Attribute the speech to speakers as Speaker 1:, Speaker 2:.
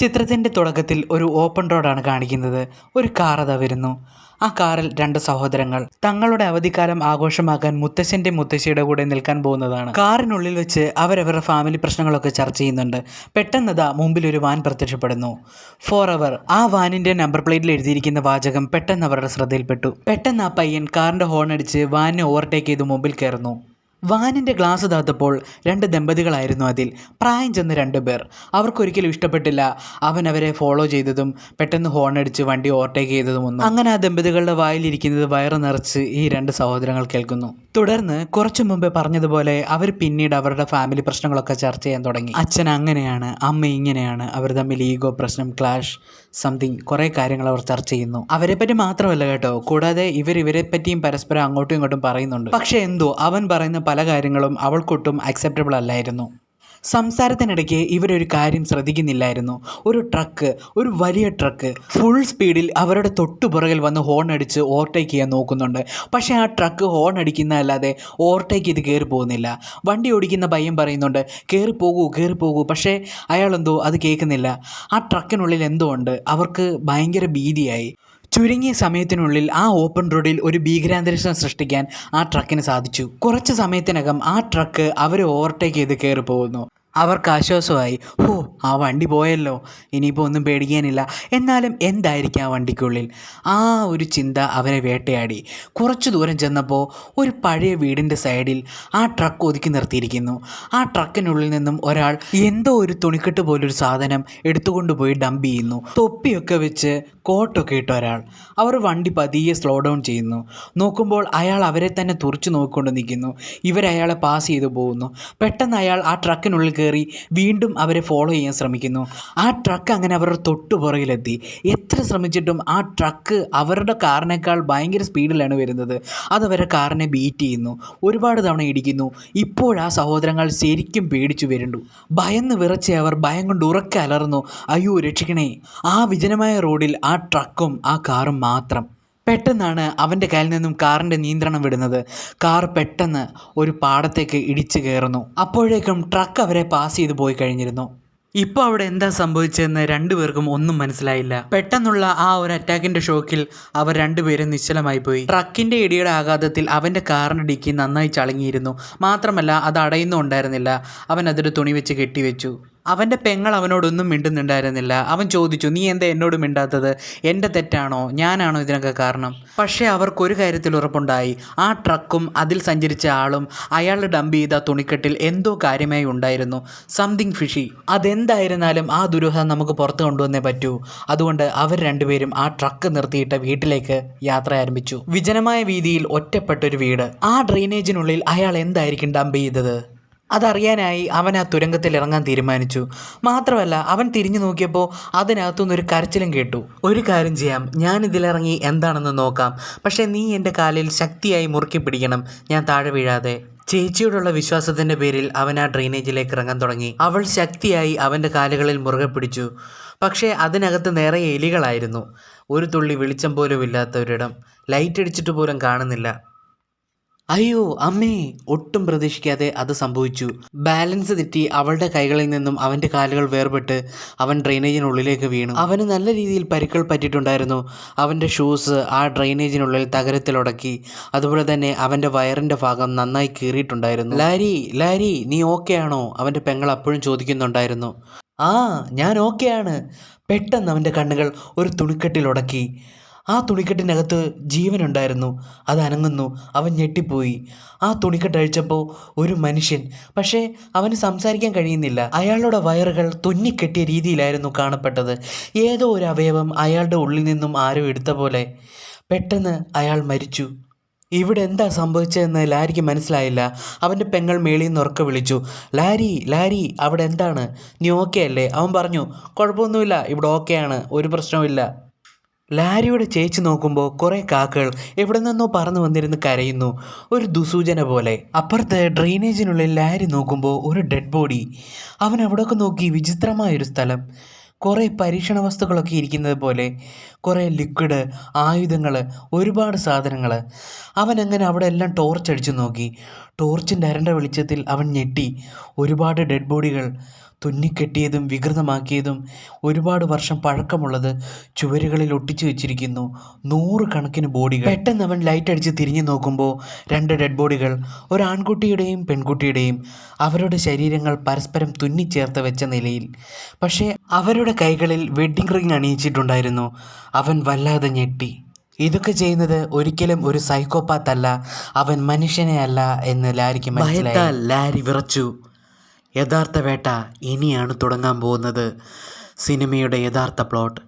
Speaker 1: ചിത്രത്തിൻ്റെ തുടക്കത്തിൽ ഒരു ഓപ്പൺ റോഡാണ് കാണിക്കുന്നത്. ഒരു കാർ അതാ വരുന്നു. ആ കാറിൽ രണ്ട് സഹോദരങ്ങൾ തങ്ങളുടെ അവധിക്കാലം ആഘോഷമാക്കാൻ മുത്തശ്ശൻ്റെ മുത്തശ്ശിയുടെ കൂടെ നിൽക്കാൻ പോകുന്നതാണ്. കാറിനുള്ളിൽ വെച്ച് അവരവരുടെ ഫാമിലി പ്രശ്നങ്ങളൊക്കെ ചർച്ച ചെയ്യുന്നുണ്ട്. പെട്ടെന്നതാ മുമ്പിൽ ഒരു വാൻ പ്രത്യക്ഷപ്പെടുന്നു. ഫോർ അവർ. ആ വാനിൻ്റെ നമ്പർ പ്ലേറ്റിൽ എഴുതിയിരിക്കുന്ന വാചകം പെട്ടെന്ന് അവരുടെ ശ്രദ്ധയിൽപ്പെട്ടു. പെട്ടെന്ന് ആ പയ്യൻ കാറിൻ്റെ ഹോൺ അടിച്ച് വാനിനെ ഓവർടേക്ക് ചെയ്ത് മുമ്പിൽ കയറുന്നു. വാനിൻ്റെ ഗ്ലാസ് താത്തപ്പോൾ രണ്ട് ദമ്പതികളായിരുന്നു അതിൽ. പ്രായം ചെന്ന് രണ്ടുപേർ. അവർക്കൊരിക്കലും ഇഷ്ടപ്പെട്ടില്ല അവൻ അവരെ ഫോളോ ചെയ്തതും പെട്ടെന്ന് ഹോൺ അടിച്ച് വണ്ടി ഓവർടേക്ക് ചെയ്തതുമൊന്നും. അങ്ങനെ ആ ദമ്പതികളുടെ വായിലിരിക്കുന്നത് വയറ് നിറച്ച് ഈ രണ്ട് സഹോദരങ്ങൾ കേൾക്കുന്നു. തുടർന്ന് കുറച്ചു മുമ്പേ പറഞ്ഞതുപോലെ അവർ പിന്നീട് അവരുടെ ഫാമിലി പ്രശ്നങ്ങളൊക്കെ ചർച്ച ചെയ്യാൻ തുടങ്ങി. അച്ഛൻ അങ്ങനെയാണ്, അമ്മ ഇങ്ങനെയാണ്, അവർ തമ്മിൽ ഈഗോ പ്രശ്നം, ക്ലാഷ്, സംതിങ് കുറേ കാര്യങ്ങൾ അവർ ചർച്ച ചെയ്യുന്നു. അവരെപ്പറ്റി മാത്രമല്ല കേട്ടോ, കൂടാതെ ഇവരെ പറ്റിയും പരസ്പരം അങ്ങോട്ടും ഇങ്ങോട്ടും പറയുന്നുണ്ട്. പക്ഷേ എന്തോ അവൻ പറയുന്ന പല കാര്യങ്ങളും അവൾക്കൊട്ടും അക്സെപ്റ്റബിൾ അല്ലായിരുന്നു. സംസാരത്തിനിടയ്ക്ക് ഇവരൊരു കാര്യം ശ്രദ്ധിക്കുന്നില്ലായിരുന്നു. ഒരു ട്രക്ക്, ഒരു വലിയ ട്രക്ക് ഫുൾ സ്പീഡിൽ അവരുടെ തൊട്ടുപുറകിൽ വന്ന് ഹോൺ അടിച്ച് ഓവർടേക്ക് ചെയ്യാൻ നോക്കുന്നുണ്ട്. പക്ഷേ ആ ട്രക്ക് ഹോൺ അടിക്കുന്നതല്ലാതെ ഓവർടേക്ക് ചെയ്ത് കയറി പോകുന്നില്ല. വണ്ടി ഓടിക്കുന്ന പയ്യൻ പറയുന്നുണ്ട് കയറി പോകൂ. പക്ഷേ അയാളെന്തോ അത് കേൾക്കുന്നില്ല. ആ ട്രക്കിനുള്ളിൽ എന്തോ ഉണ്ട്. അവർക്ക് ഭയങ്കര ഭീതിയായി. ചുരുങ്ങിയ സമയത്തിനുള്ളിൽ ആ ഓപ്പൺ റോഡിൽ ഒരു ഭീകരാന്തരീക്ഷം സൃഷ്ടിക്കാൻ ആ ട്രക്കിന് സാധിച്ചു. കുറച്ച് സമയത്തിനകം ആ ട്രക്ക് അവരെ ഓവർടേക്ക് ചെയ്ത് കയറി പോകുന്നു. അവർക്ക് ആശ്വാസമായി. ആ വണ്ടി പോയല്ലോ, ഇനിയിപ്പോൾ ഒന്നും പേടിക്കാനില്ല. എന്നാലും എന്തായിരിക്കും ആ വണ്ടിക്കുള്ളിൽ? ആ ഒരു ചിന്ത അവരെ വേട്ടയാടി. കുറച്ചു ദൂരം ചെന്നപ്പോൾ ഒരു പഴയ വീടിൻ്റെ സൈഡിൽ ആ ട്രക്ക് ഒതുക്കി നിർത്തിയിരിക്കുന്നു. ആ ട്രക്കിനുള്ളിൽ നിന്നും ഒരാൾ എന്തോ ഒരു തുണിക്കെട്ട് പോലൊരു സാധനം എടുത്തുകൊണ്ടുപോയി ഡംപ് ചെയ്യുന്നു. തൊപ്പിയൊക്കെ വെച്ച് കോട്ടൊക്കെ ഇട്ട ഒരാൾ. അവർ വണ്ടി പതിയെ സ്ലോ ഡൗൺ ചെയ്യുന്നു. നോക്കുമ്പോൾ അയാൾ അവരെ തന്നെ തുറച്ചു നോക്കിക്കൊണ്ട് നിൽക്കുന്നു. ഇവരയാളെ പാസ് ചെയ്തു പോകുന്നു. പെട്ടെന്ന് അയാൾ ആ ട്രക്കിനുള്ളിൽ കയറി വീണ്ടും അവരെ ഫോളോ ചെയ്യാൻ ശ്രമിക്കുന്നു. ആ ട്രക്ക് അങ്ങനെ അവരുടെ തൊട്ടുപുറകിലെത്തി. എത്ര ശ്രമിച്ചിട്ടും ആ ട്രക്ക് അവരുടെ കാറിനേക്കാൾ ഭയങ്കര സ്പീഡിലാണ് വരുന്നത്. അതവരുടെ കാറിനെ ബീറ്റ് ചെയ്യുന്നു. ഒരുപാട് തവണ ഇടിക്കുന്നു. ഇപ്പോഴാ സഹോദരങ്ങൾ ശരിക്കും പേടിച്ചു വരുന്നു. ഭയന്ന് വിറച്ച അവർ ഭയം കൊണ്ട് ഉറക്കെ അലറുന്നു. അയ്യോ രക്ഷിക്കണേ. ആ വിജനമായ റോഡിൽ ആ ട്രക്കും ആ കാറും മാത്രം. പെട്ടെന്നാണ് അവൻ്റെ കയ്യിൽ നിന്നും കാറിൻ്റെ നിയന്ത്രണം വിടുന്നത്. കാർ പെട്ടെന്ന് ഒരു പാടത്തേക്ക് ഇടിച്ചു കയറുന്നു. അപ്പോഴേക്കും ട്രക്ക് അവരെ പാസ് ചെയ്ത് പോയി കഴിഞ്ഞിരുന്നു. ഇപ്പോൾ അവിടെ എന്താ സംഭവിച്ചതെന്ന് രണ്ടുപേർക്കും ഒന്നും മനസ്സിലായില്ല. പെട്ടെന്നുള്ള ആ ഒരു അറ്റാക്കിൻ്റെ ഷോക്കിൽ അവർ രണ്ടുപേരും നിശ്ചലമായി പോയി. ട്രക്കിൻ്റെ ഇടിയുടെ ആഘാതത്തിൽ അവൻ്റെ കാറിൻ്റെ ഡിക്കി നന്നായി ചളുങ്ങിയിരുന്നു. മാത്രമല്ല അത് അടയുന്നുണ്ടായിരുന്നില്ല. അവൻ അതൊരു തുണി വെച്ച് കെട്ടിവെച്ചു. അവൻ്റെ പെങ്ങൾ അവനോടൊന്നും മിണ്ടുന്നുണ്ടായിരുന്നില്ല. അവൻ ചോദിച്ചു, നീ എന്താ എന്നോട് മിണ്ടാത്തത്? എൻ്റെ തെറ്റാണോ? ഞാനാണോ ഇതിനൊക്കെ കാരണം? പക്ഷേ അവർക്കൊരു കാര്യത്തിൽ ഉറപ്പുണ്ടായി. ആ ട്രക്കും അതിൽ സഞ്ചരിച്ച ആളും അയാൾ ഡംപ് ചെയ്ത തുണിക്കെട്ടിൽ എന്തോ കാര്യമായി ഉണ്ടായിരുന്നു. Something fishy. അതെന്തായിരുന്നാലും ആ ദുരൂഹത നമുക്ക് പുറത്ത് കൊണ്ടുവന്നേ പറ്റൂ. അതുകൊണ്ട് അവർ രണ്ടുപേരും ആ ട്രക്ക് നിർത്തിയിട്ട് വീട്ടിലേക്ക് യാത്ര ആരംഭിച്ചു. വിജനമായ വീതിയിൽ ഒറ്റപ്പെട്ടൊരു വീട്. ആ ഡ്രെയിനേജിനുള്ളിൽ അയാൾ എന്തായിരിക്കും ഡംപ് ചെയ്തത്? അതറിയാനായി അവൻ ആ തുരങ്കത്തിൽ ഇറങ്ങാൻ തീരുമാനിച്ചു. മാത്രമല്ല അവൻ തിരിഞ്ഞു നോക്കിയപ്പോൾ അതിനകത്തുനിന്നൊരു കരച്ചിലും കേട്ടു. ഒരു കാര്യം ചെയ്യാം, ഞാൻ ഇതിലിറങ്ങി എന്താണെന്ന് നോക്കാം. പക്ഷേ നീ എൻ്റെ കാലിൽ ശക്തിയായി മുറുക്കി പിടിക്കണം, ഞാൻ താഴെ വീഴാതെ. ചേച്ചിയോടുള്ള വിശ്വാസത്തിൻ്റെ പേരിൽ അവൻ ആ ഡ്രെയിനേജിലേക്ക് ഇറങ്ങാൻ തുടങ്ങി. അവൾ ശക്തിയായി അവൻ്റെ കാലുകളിൽ മുറുകെ പിടിച്ചു. പക്ഷേ അതിനകത്ത് നിറയെ എലികളായിരുന്നു. ഒരു തുള്ളി വെളിച്ചം പോലും ഇല്ലാത്തൊരിടം. ലൈറ്റ് അടിച്ചിട്ട് പോലും കാണുന്നില്ല. അയ്യോ അമ്മേ! ഒട്ടും പ്രതീക്ഷിക്കാതെ അത് സംഭവിച്ചു. ബാലൻസ് തെറ്റി അവളുടെ കൈകളിൽ നിന്നും അവൻ്റെ കാലുകൾ വേർപെട്ട് അവൻ ഡ്രെയിനേജിനുള്ളിലേക്ക് വീണു. അവന് നല്ല രീതിയിൽ പരിക്കുകൾ പറ്റിയിട്ടുണ്ടായിരുന്നു. അവൻ്റെ ഷൂസ് ആ ഡ്രെയിനേജിനുള്ളിൽ തകരത്തിലുടക്കി. അതുപോലെ തന്നെ അവൻ്റെ വയറിൻ്റെ ഭാഗം നന്നായി കീറിയിട്ടുണ്ടായിരുന്നു. ലാരി നീ ഓക്കെ ആണോ? അവൻ്റെ പെങ്ങൾ അപ്പോഴും ചോദിക്കുന്നുണ്ടായിരുന്നു. ഞാൻ ഓക്കെയാണ്. പെട്ടെന്ന് അവൻ്റെ കണ്ണുകൾ ഒരു തുണിക്കെട്ടിലുടക്കി. ആ തുണിക്കെട്ടിനകത്ത് ജീവനുണ്ടായിരുന്നു. അത് അനങ്ങുന്നു. അവൻ ഞെട്ടിപ്പോയി. ആ തുണിക്കെട്ട് അഴിച്ചപ്പോൾ ഒരു മനുഷ്യൻ. പക്ഷേ അവന് സംസാരിക്കാൻ കഴിയുന്നില്ല. അയാളുടെ വയറുകൾ തുന്നിക്കെട്ടിയ രീതിയിലായിരുന്നു കാണപ്പെട്ടത്. ഏതോ ഒരു അവയവം അയാളുടെ ഉള്ളിൽ നിന്നും ആരോ എടുത്ത പോലെ. പെട്ടെന്ന് അയാൾ മരിച്ചു. ഇവിടെ എന്താ സംഭവിച്ചതെന്ന് ലാരിക്ക് മനസ്സിലായില്ല. അവൻ്റെ പെങ്ങൾ മേളിൽ നിന്ന് ഉറക്കെ വിളിച്ചു, ലാരി അവിടെ എന്താണ്? നീ ഓക്കെ അല്ലേ? അവൻ പറഞ്ഞു, കുഴപ്പമൊന്നുമില്ല, ഇവിടെ ഓക്കെയാണ്, ഒരു പ്രശ്നവുമില്ല. ലാരിയുടെ ചേച്ചി നോക്കുമ്പോൾ കുറേ കാക്കകൾ എവിടെ നിന്നോ പറന്നു വന്നിരുന്ന് കരയുന്നു, ഒരു ദുസൂചന പോലെ. അപ്പുറത്ത് ഡ്രെയിനേജിനുള്ളിൽ ലാരി നോക്കുമ്പോൾ ഒരു ഡെഡ് ബോഡി. അവൻ അവിടെയൊക്കെ നോക്കി. വിചിത്രമായൊരു സ്ഥലം. കുറേ പരീക്ഷണ വസ്തുക്കളൊക്കെ ഇരിക്കുന്നത് പോലെ. കുറേ ലിക്വിഡ്, ആയുധങ്ങൾ, ഒരുപാട് സാധനങ്ങൾ. അവൻ അങ്ങനെ അവിടെ എല്ലാം ടോർച്ച് അടിച്ചു നോക്കി. ടോർച്ചിൻ്റെ അരണ്ട വെളിച്ചത്തിൽ അവൻ ഞെട്ടി. ഒരുപാട് ഡെഡ് ബോഡികൾ. തുന്നിക്കെട്ടിയതും വികൃതമാക്കിയതും ഒരുപാട് വർഷം പഴക്കമുള്ളത് ചുവരുകളിൽ ഒട്ടിച്ചു വെച്ചിരിക്കുന്നു. 100 കണക്കിന് ബോഡികൾ. പെട്ടെന്ന് അവൻ ലൈറ്റ് അടിച്ച് തിരിഞ്ഞു നോക്കുമ്പോൾ 2 ഡെഡ് ബോഡികൾ, ഒരു ആൺകുട്ടിയുടെയും പെൺകുട്ടിയുടെയും. അവരുടെ ശരീരങ്ങൾ പരസ്പരം തുന്നിച്ചേർത്ത് വെച്ച നിലയിൽ. പക്ഷേ അവരുടെ കൈകളിൽ വെഡ്ഡിംഗ് റിംഗ് അണിയിച്ചിട്ടുണ്ടായിരുന്നു. അവൻ വല്ലാതെ ഞെട്ടി. ഇതൊക്കെ ചെയ്യുന്നത് ഒരിക്കലും ഒരു സൈക്കോപാത്ത് അല്ല, അവൻ മനുഷ്യനെ അല്ല എന്ന് ലാരിക്ക് മനസ്സിലായി. ഭയത്താൽ ലാരി വിറച്ചു. യഥാർത്ഥ വേട്ട ഇനിയാണ് തുടങ്ങാൻ പോകുന്നത്. സിനിമയുടെ യഥാർത്ഥ പ്ലോട്ട്.